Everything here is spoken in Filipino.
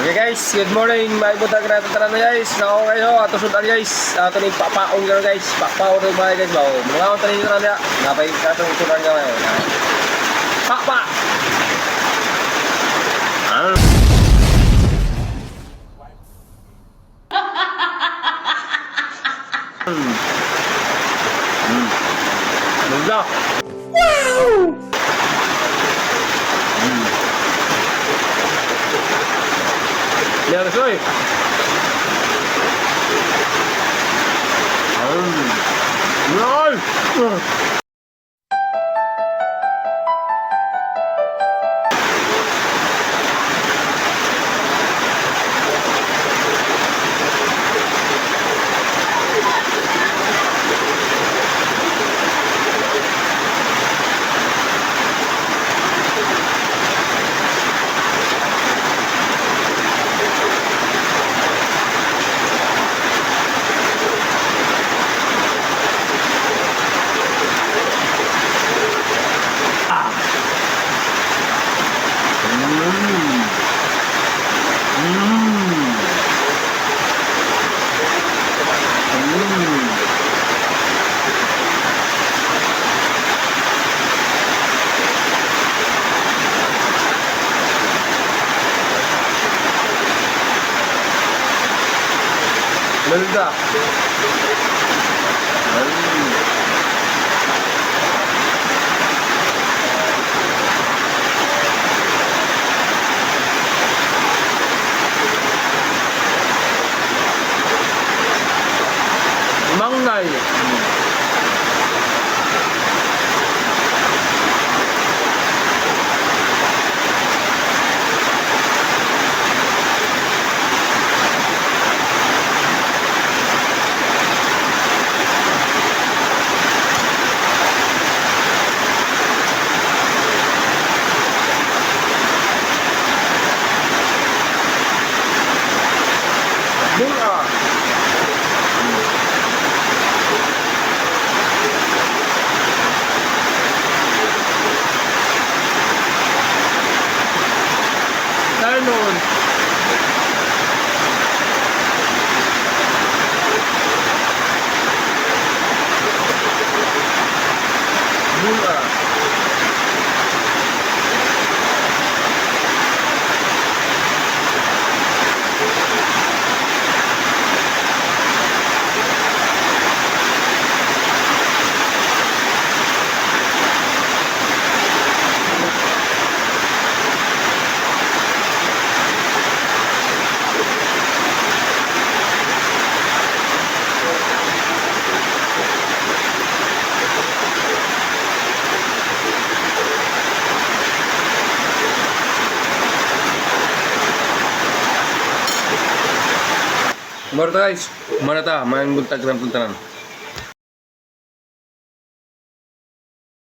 Okay guys, good morning. May butag na tatanan na guys. Nako kayo, ato sudan guys. Ato ni papaong gano'n guys. Papaong rin mga guys. Mga akong tanin na niya. Napay katong sudan ka ngayon. Papa! Ganda! Wow! Ya lo soy. No. Ganda. Mangnay. Bunga. Tanon. Bunga. Moro guys, mana ta main buntag ng puntanan.